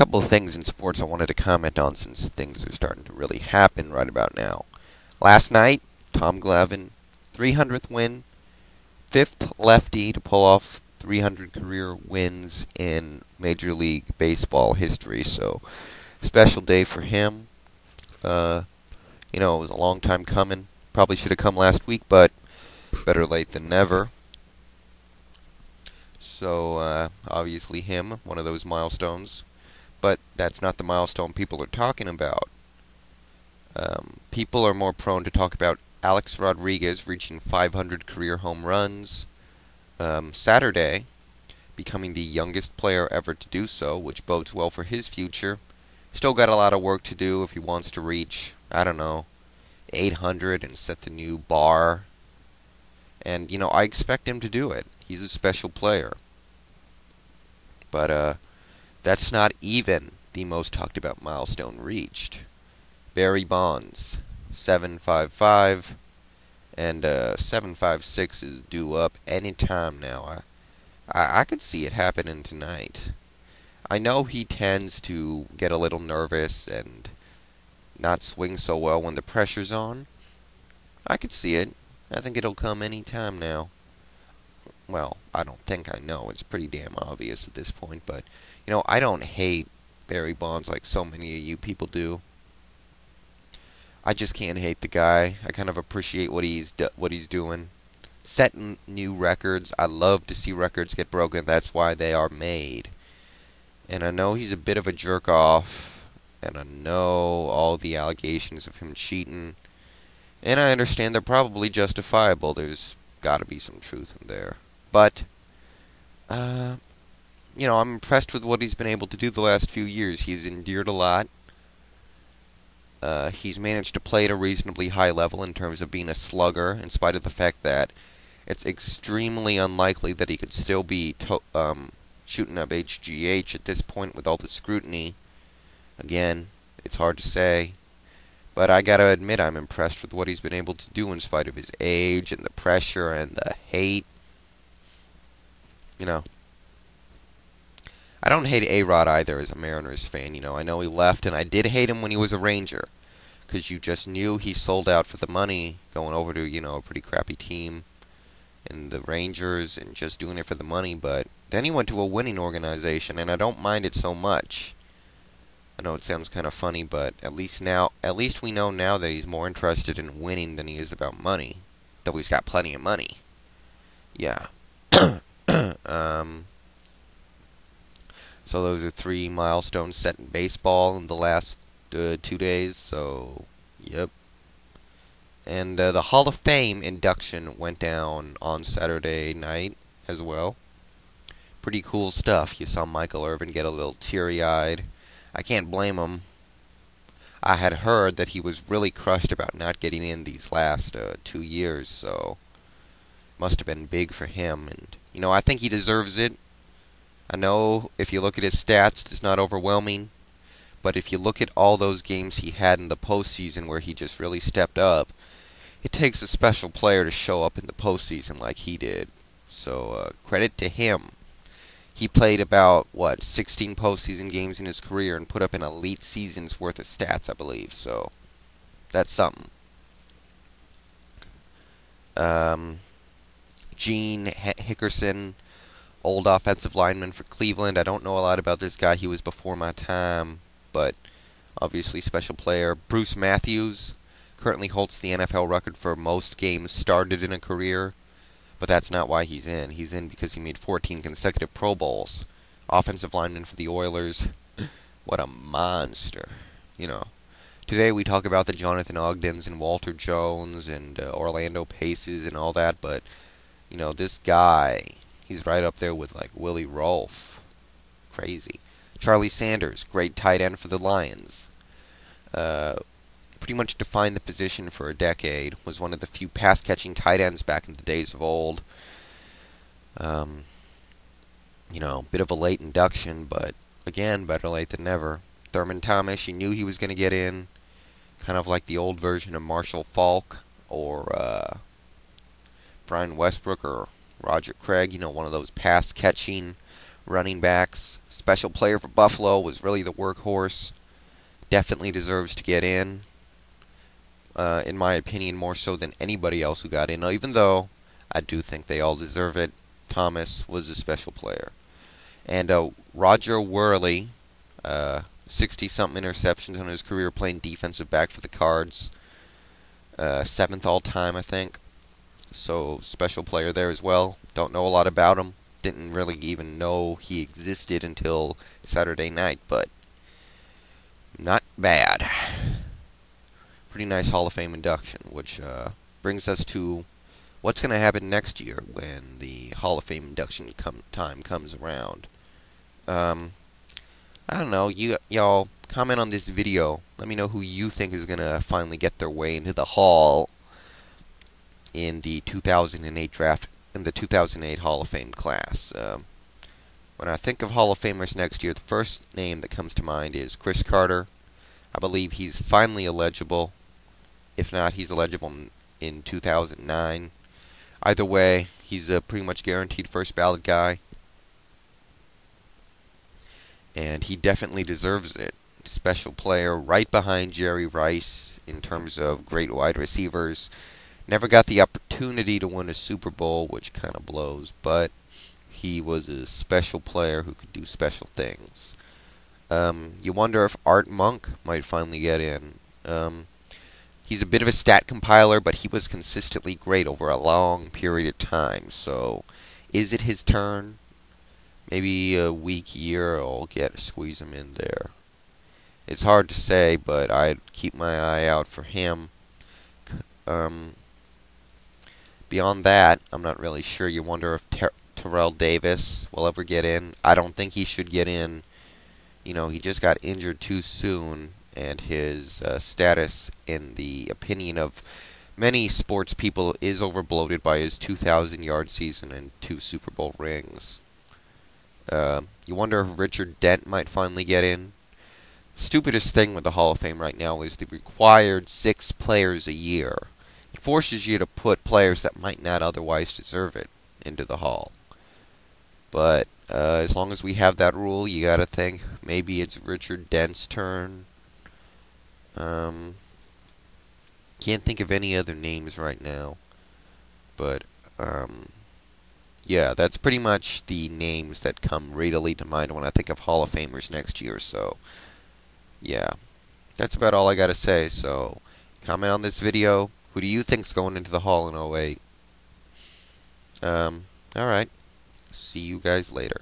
couple of things in sports I wanted to comment on since things are starting to really happen right about now. Last night, Tom Glavine, 300th win, fifth lefty to pull off 300 career wins in Major League Baseball history. So, special day for him. Uh, it was a long time coming. Probably should have come last week, but better late than never. So, obviously him, one of those milestones. But that's not the milestone people are talking about. People are more prone to talk about Alex Rodriguez reaching 500 career home runs Saturday, becoming the youngest player ever to do so, which bodes well for his future. Still got a lot of work to do if he wants to reach, 800 and set the new bar. And, I expect him to do it. He's a special player. But, that's not even the most talked about milestone reached. Barry Bonds, 755, and 756 is due up any time now. I could see it happening tonight. I know he tends to get a little nervous and not swing so well when the pressure's on. I could see it. I think it'll come any time now. Well, I don't think I know. It's pretty damn obvious at this point, but I don't hate Barry Bonds like so many of you people do. I just can't hate the guy. I kind of appreciate what he's doing. Setting new records. I love to see records get broken. That's why they are made. And I know he's a bit of a jerk off, and I know all the allegations of him cheating, and I understand they're probably justifiable. There's got to be some truth in there. But I'm impressed with what he's been able to do the last few years. He's endured a lot. He's managed to play at a reasonably high level in terms of being a slugger, in spite of the fact that it's extremely unlikely that he could still be shooting up HGH at this point with all the scrutiny. Again, it's hard to say. But I gotta admit, I'm impressed with what he's been able to do in spite of his age and the pressure and the hate. I don't hate Arod either as a Mariners fan. I know he left, and I did hate him when he was a Ranger, because you just knew he sold out for the money, going over to, a pretty crappy team in the Rangers and just doing it for the money. But then he went to a winning organization, and I don't mind it so much. I know it sounds kind of funny, but at least we know now that he's more interested in winning than he is about money, though he's got plenty of money. Yeah. So those are 3 milestones set in baseball in the last 2 days, so, yep. And the Hall of Fame induction went down on Saturday night as well. Pretty cool stuff. You saw Michael Irvin get a little teary-eyed. I can't blame him. I had heard that he was really crushed about not getting in these last 2 years, so must have been big for him. And, I think he deserves it. I know if you look at his stats, it's not overwhelming. But if you look at all those games he had in the postseason where he just really stepped up, it takes a special player to show up in the postseason like he did. So credit to him. He played about, 16 postseason games in his career and put up an elite season's worth of stats, I believe. So that's something. Gene Hickerson, old offensive lineman for Cleveland. I don't know a lot about this guy. He was before my time, but obviously special player. Bruce Matthews currently holds the NFL record for most games started in a career, but that's not why he's in. He's in because he made 14 consecutive Pro Bowls. Offensive lineman for the Oilers. What a monster. Today we talk about the Jonathan Ogdens and Walter Jones and Orlando Paces and all that, but, this guy, he's right up there with, Willie Rolfe. Crazy. Charlie Sanders, great tight end for the Lions. Pretty much defined the position for a decade. Was one of the few pass-catching tight ends back in the days of old. Bit of a late induction, but, again, better late than never. Thurman Thomas, you knew he was going to get in. Kind of like the old version of Marshall Faulk or Brian Westbrook or Roger Craig, one of those pass-catching running backs. Special player for Buffalo, was really the workhorse. Definitely deserves to get in my opinion, more so than anybody else who got in, even though I do think they all deserve it. Thomas was a special player. And Roger Worley, 60-something interceptions in his career playing defensive back for the Cards. 7th all-time, I think. So, special player there as well. Don't know a lot about him. Didn't really even know he existed until Saturday night, but not bad. Pretty nice Hall of Fame induction, which brings us to what's going to happen next year when the Hall of Fame induction time comes around. I don't know. Y'all comment on this video. Let me know who you think is going to finally get their way into the Hall in the 2008 draft, in the 2008 Hall of Fame class. When I think of Hall of Famers next year, the first name that comes to mind is Chris Carter. I believe he's finally eligible. If not, he's eligible in 2009. Either way, he's a pretty much guaranteed first ballot guy. And he definitely deserves it. Special player, right behind Jerry Rice in terms of great wide receivers. Never got the opportunity to win a Super Bowl, which kind of blows, but he was a special player who could do special things. You wonder if Art Monk might finally get in. He's a bit of a stat compiler, but he was consistently great over a long period of time. So, is it his turn? Maybe a weak year, I'll squeeze him in there. It's hard to say, but I'd keep my eye out for him. Beyond that, I'm not really sure. You wonder if Terrell Davis will ever get in. I don't think he should get in. You know, he just got injured too soon, and his status, in the opinion of many sports people, is overbloated by his 2,000-yard season and 2 Super Bowl rings. You wonder if Richard Dent might finally get in. Stupidest thing with the Hall of Fame right now is the required 6 players a year. It forces you to put players that might not otherwise deserve it into the Hall. But as long as we have that rule, you gotta think maybe it's Richard Dent's turn. Can't think of any other names right now. But, yeah, that's pretty much the names that come readily to mind when I think of Hall of Famers next year. So, yeah, that's about all I gotta say. So, comment on this video. Who do you think's going into the Hall in 08? Alright. See you guys later.